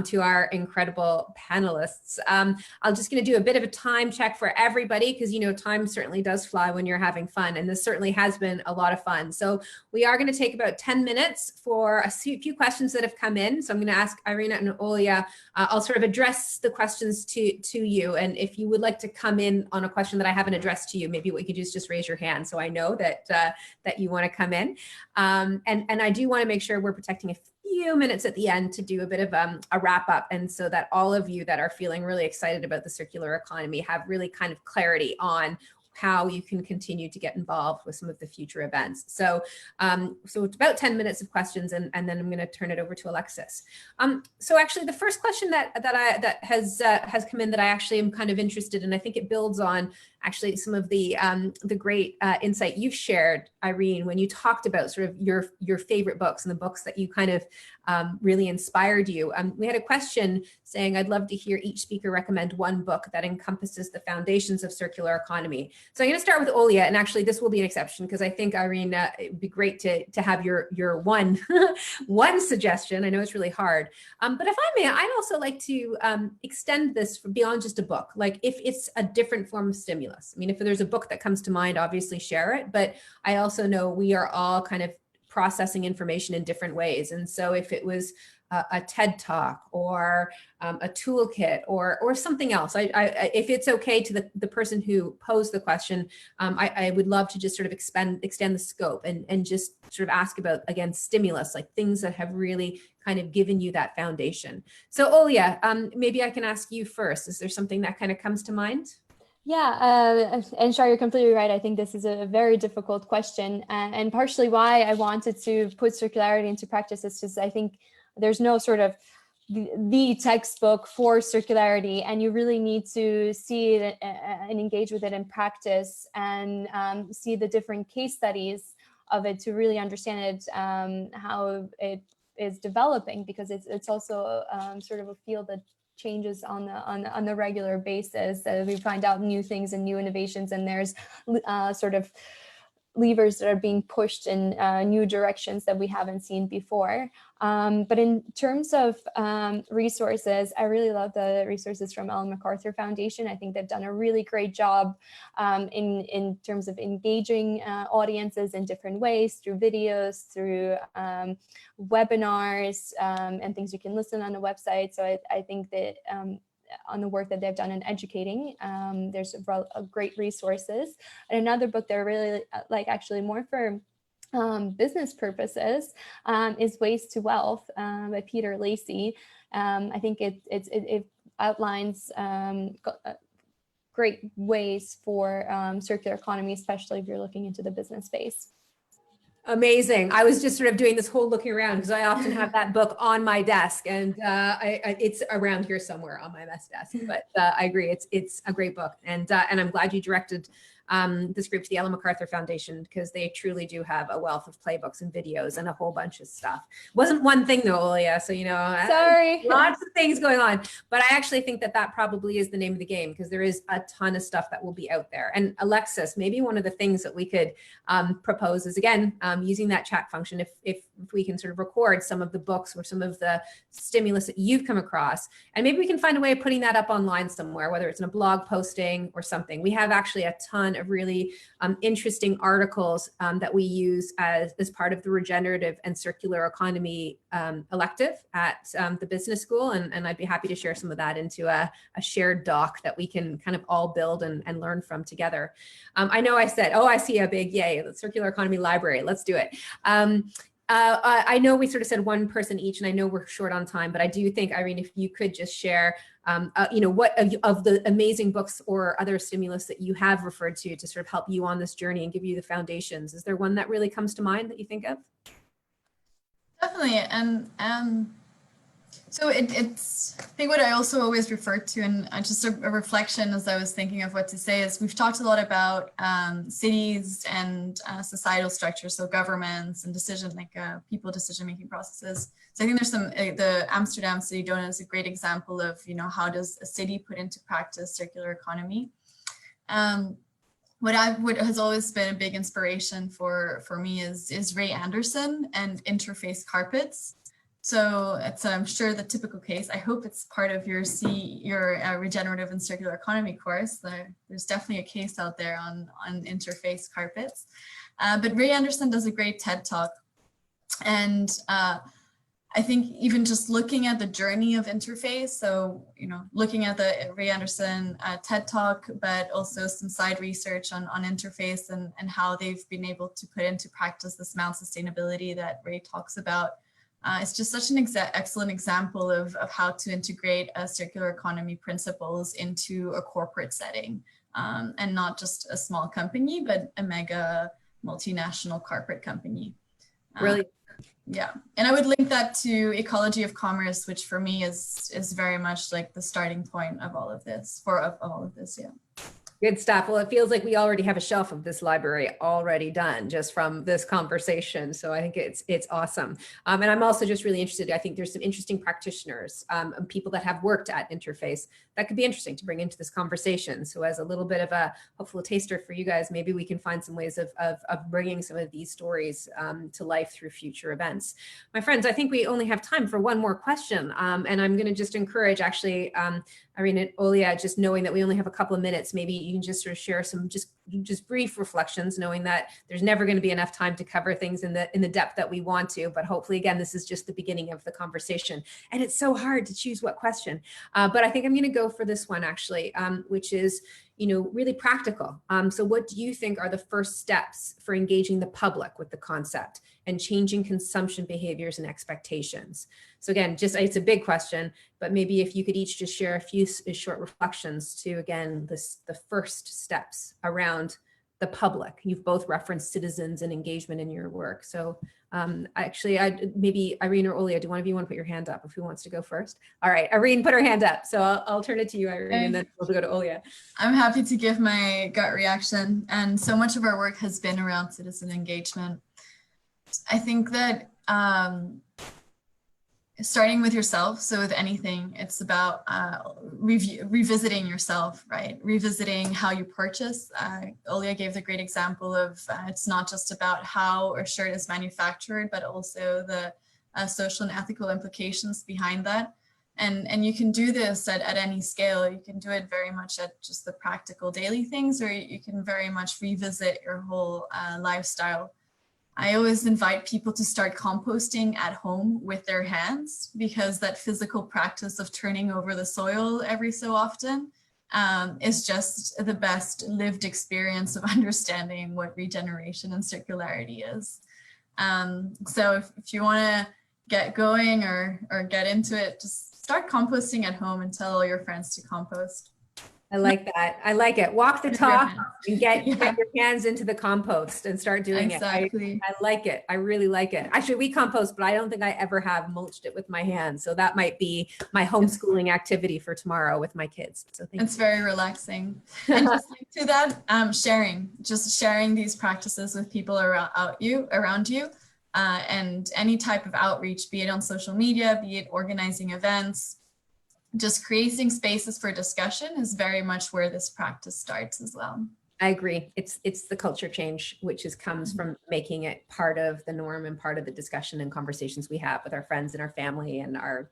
to our incredible panelists. I'm just going to do a bit of a time check for everybody, because time certainly does fly when you're having fun, and this certainly has been a lot of fun. So we are going to take about 10 minutes for a few questions that have come in. So I'm going to ask Irene and Olya. I'll sort of address the questions to you, and if you would like to come in on a question that I haven't addressed to you, maybe what you could do is just raise your hand so I know that you want to come in. And I do want to make sure we're protecting a few minutes at the end to do a bit of a wrap up, and so that all of you that are feeling really excited about the circular economy have really kind of clarity on how you can continue to get involved with some of the future events. So it's about 10 minutes of questions, and then I'm going to turn it over to Alexis. So actually the first question that has come in that I actually am kind of interested in, I think it builds on actually some of the great insight you've shared, Irene, when you talked about sort of your favorite books and the books that you kind of really inspired you. We had a question saying, I'd love to hear each speaker recommend one book that encompasses the foundations of circular economy. So I'm going to start with Olya, and actually this will be an exception because I think, Irene, it would be great to have your one suggestion. I know it's really hard, but if I may, I'd also like to extend this beyond just a book, like if it's a different form of stimulus. I mean, if there's a book that comes to mind, obviously share it, but I also know we are all kind of processing information in different ways. And so if it was a TED Talk or a toolkit or something else, if it's okay to the person who posed the question, I would love to just sort of extend the scope and just sort of ask about, again, stimulus, like things that have really kind of given you that foundation. So Olya, maybe I can ask you first. Is there something that kind of comes to mind? Yeah, and Shar, you're completely right. I think this is a very difficult question, and partially why I wanted to put circularity into practice is because I think there's no sort of the textbook for circularity, and you really need to see it and engage with it in practice, and see the different case studies of it to really understand it, how it is developing, because it's also sort of a field that changes on the regular basis. We find out new things and new innovations, and there's sort of levers that are being pushed in new directions that we haven't seen before. But in terms of resources, I really love the resources from Ellen MacArthur Foundation. I think they've done a really great job in terms of engaging audiences in different ways, through videos, through webinars, and things you can listen on the website. So I think that on the work that they've done in educating, there's a great resources. And another book that I really like, actually more for business purposes, is Waste to Wealth by Peter Lacey. I think it outlines great ways for circular economy, especially if you're looking into the business space. Amazing. I was just sort of doing this whole looking around because I often have that book on my desk, and it's around here somewhere on my desk. But I agree, it's a great book, and I'm glad you directed this group to the Ellen MacArthur Foundation, because they truly do have a wealth of playbooks and videos and a whole bunch of stuff. Wasn't one thing though, Olya, so sorry, lots of things going on, but I actually think that probably is the name of the game, because there is a ton of stuff that will be out there. And Alexis, maybe one of the things that we could propose is, again, using that chat function. If if we can sort of record some of the books or some of the stimulus that you've come across, and maybe we can find a way of putting that up online somewhere, whether it's in a blog posting or something. We have actually a ton of really interesting articles that we use as part of the regenerative and circular economy elective at the business school. And I'd be happy to share some of that into a shared doc that we can kind of all build and learn from together. I know I said, oh, I see a big yay, the circular economy library. Let's do it. I know we sort of said one person each, and I know we're short on time, but I do think, Irene, if you could just share, what of the amazing books or other stimulus that you have referred to sort of help you on this journey and give you the foundations. Is there one that really comes to mind that you think of? Definitely. And so it's, I think what I also always refer to, and just a reflection as I was thinking of what to say, is we've talked a lot about cities and societal structures, so governments and people decision-making processes. So I think there's the Amsterdam City Donut is a great example of, how does a city put into practice circular economy? What has always been a big inspiration for me is Ray Anderson and interface carpets. So it's, I'm sure, the typical case. I hope it's part of your regenerative and circular economy course. There's definitely a case out there on interface carpets. But Ray Anderson does a great TED Talk. And I think even just looking at the journey of interface, so, looking at the Ray Anderson TED Talk, but also some side research on interface and how they've been able to put into practice this Mount sustainability that Ray talks about. It's just such an excellent example of how to integrate circular economy principles into a corporate setting, and not just a small company, but a mega multinational corporate company. Really? Yeah, and I would link that to Ecology of Commerce, which for me is very much like the starting point of all of this, yeah. Good stuff. Well, it feels like we already have a shelf of this library already done just from this conversation. So I think it's awesome. And I'm also just really interested. I think there's some interesting practitioners, people that have worked at interface that could be interesting to bring into this conversation. So as a little bit of a hopeful taster for you guys, maybe we can find some ways of bringing some of these stories to life through future events. My friends, I think we only have time for one more question. And I'm going to just encourage actually, Irene and Olya, just knowing that we only have a couple of minutes, maybe you can just sort of share some just brief reflections, knowing that there's never going to be enough time to cover things in the depth that we want to, but hopefully, again, this is just the beginning of the conversation. And it's so hard to choose what question, but I think I'm going to go for this one actually, which is, really practical. So what do you think are the first steps for engaging the public with the concept and changing consumption behaviors and expectations? So again, it's a big question, but maybe if you could each just share a few short reflections to, again, the first steps around the public. You've both referenced citizens and engagement in your work. So actually, maybe Irene or Olya, do one of you want to put your hand up if who wants to go first? All right, Irene, put her hand up. So I'll turn it to you, Irene, and then we'll go to Olya. I'm happy to give my gut reaction. And so much of our work has been around citizen engagement. I think that starting with yourself. So with anything, it's about revisiting yourself, right? Revisiting how you purchase. Olya gave the great example of it's not just about how a shirt is manufactured, but also the social and ethical implications behind that. And you can do this at any scale. You can do it very much at just the practical daily things, or you can very much revisit your whole lifestyle. I always invite people to start composting at home with their hands, because that physical practice of turning over the soil every so often is just the best lived experience of understanding what regeneration and circularity is. So if you want to get going or get into it, just start composting at home and tell all your friends to compost. I like that. I like it. Walk the talk and get your hands into the compost and start doing it. I like it. I really like it. Actually, we compost, but I don't think I ever have mulched it with my hands. So that might be my homeschooling activity for tomorrow with my kids. So it's very relaxing. And just like to that, sharing these practices with people around you, and any type of outreach, be it on social media, be it organizing events. Just creating spaces for discussion is very much where this practice starts as well. I agree. It's the culture change, which comes from making it part of the norm and part of the discussion and conversations we have with our friends and our family and our,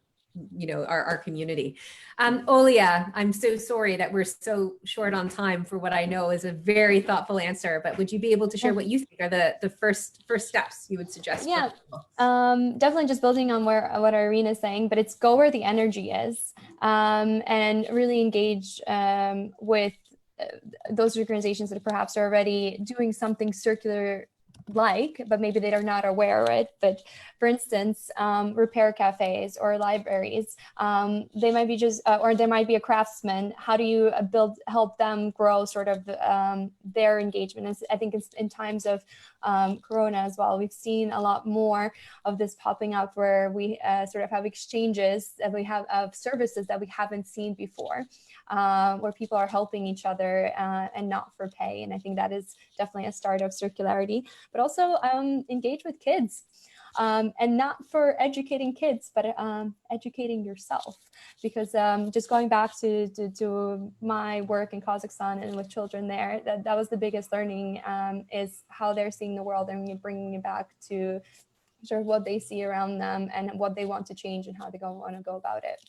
our community. Olya, I'm so sorry that we're so short on time for what I know is a very thoughtful answer, but would you be able to share what you think are the first steps you would suggest? Yeah, definitely just building on what Irene is saying, but it's go where the energy is, and really engage with those organizations that perhaps are already doing something circular but maybe they are not aware of it. But for instance, repair cafes or libraries, they might be just, or there might be a craftsman. How do you help them grow sort of their engagement? I think it's in times of Corona as well, we've seen a lot more of this popping up where we sort of have exchanges that we have of services that we haven't seen before, where people are helping each other and not for pay. And I think that is definitely a start of circularity, but also engage with kids. And not for educating kids, but educating yourself. Because just going back to my work in Kazakhstan and with children there, that was the biggest learning, is how they're seeing the world and bringing it back to sort of what they see around them and what they want to change and how they want to go about it.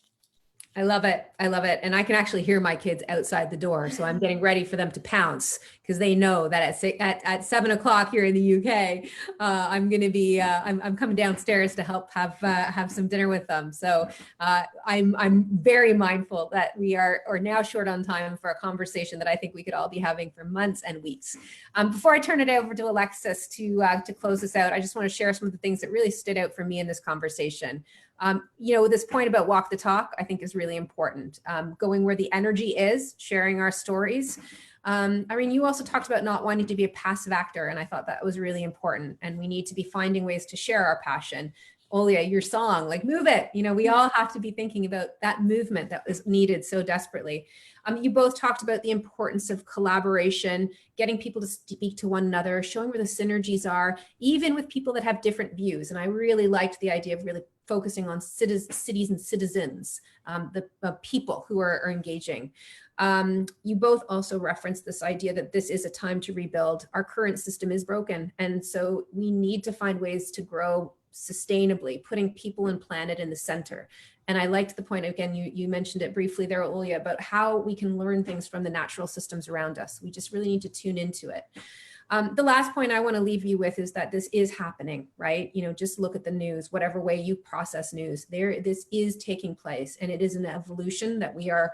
I love it. I love it. And I can actually hear my kids outside the door. So I'm getting ready for them to pounce because they know that at 7 o'clock here in the UK, I'm going to be, I'm coming downstairs to help have some dinner with them. So I'm very mindful that we are now short on time for a conversation that I think we could all be having for months and weeks. Before I turn it over to Alexis to close this out, I just want to share some of the things that really stood out for me in this conversation. This point about walk the talk, I think is really important. Going where the energy is, sharing our stories. Irene, you also talked about not wanting to be a passive actor, and I thought that was really important. And we need to be finding ways to share our passion. Olya, your song, like move it. We all have to be thinking about that movement that was needed so desperately. You both talked about the importance of collaboration, getting people to speak to one another, showing where the synergies are, even with people that have different views. And I really liked the idea of really focusing on cities and citizens, the people who are engaging. You both also referenced this idea that this is a time to rebuild. Our current system is broken. And so we need to find ways to grow sustainably, putting people and planet in the center. And I liked the point, again, you mentioned it briefly there, Olya, about how we can learn things from the natural systems around us. We just really need to tune into it. The last point I want to leave you with is that this is happening, right? Just look at the news, whatever way you process news, this is taking place, and it is an evolution that we are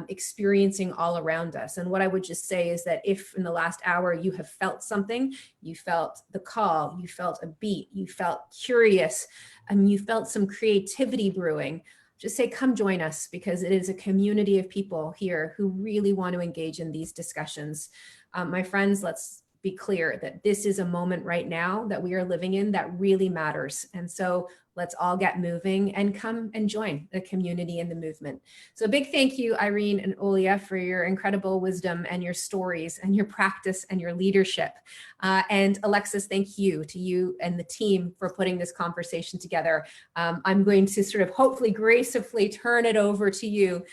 experiencing all around us. And what I would just say is that if in the last hour you have felt something, you felt the call, you felt a beat, you felt curious, and you felt some creativity brewing, just say, come join us, because it is a community of people here who really want to engage in these discussions. My friends, let's be clear that this is a moment right now that we are living in that really matters. And so let's all get moving and come and join the community and the movement. So a big thank you, Irene and Olya, for your incredible wisdom and your stories and your practice and your leadership. And Alexis, thank you to you and the team for putting this conversation together. I'm going to sort of hopefully gracefully turn it over to you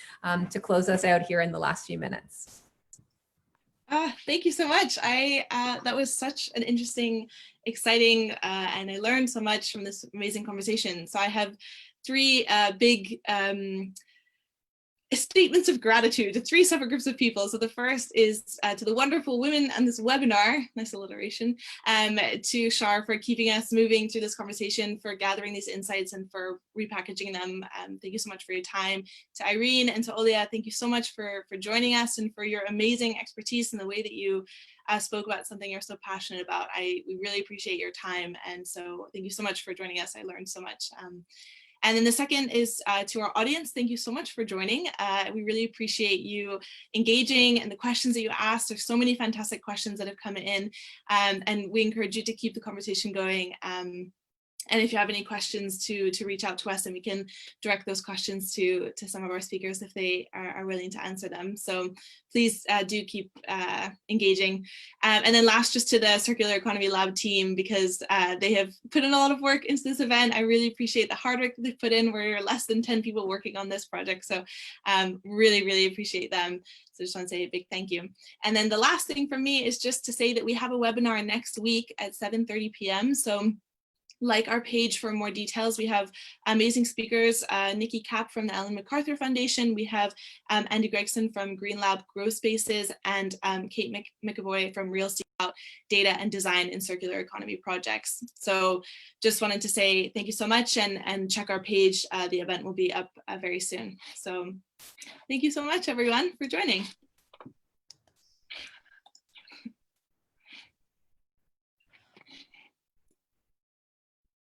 to close us out here in the last few minutes. Thank you so much. That was such an interesting, exciting, and I learned so much from this amazing conversation. So I have three big statements of gratitude to three separate groups of people. So the first is to the wonderful women on this webinar, nice alliteration, to Shar for keeping us moving through this conversation, for gathering these insights and for repackaging them. Thank you so much for your time. To Irene and to Olya, thank you so much for joining us and for your amazing expertise and the way that you spoke about something you're so passionate about. We really appreciate your time. And so thank you so much for joining us. I learned so much. And then the second is to our audience. Thank you so much for joining. We really appreciate you engaging and the questions that you asked. There's so many fantastic questions that have come in, and we encourage you to keep the conversation going. And if you have any questions, to reach out to us, and we can direct those questions to some of our speakers if they are willing to answer them. So please do keep engaging. And then last, just to the Circular Economy Lab team, because they have put in a lot of work into this event. I really appreciate the hard work that they've put in. We're less than 10 people working on this project, so really, really appreciate them. So I just want to say a big thank you. And then the last thing from me is just to say that we have a webinar next week at 7:30 p.m. So like our page for more details. We have amazing speakers, Nikki Kapp from the Ellen MacArthur Foundation. We have Andy Gregson from Green Lab Grow Spaces, and Kate McAvoy from Real Estate about data and design in circular economy projects. So just wanted to say thank you so much, and check our page. The event will be up very soon. So thank you so much, everyone, for joining.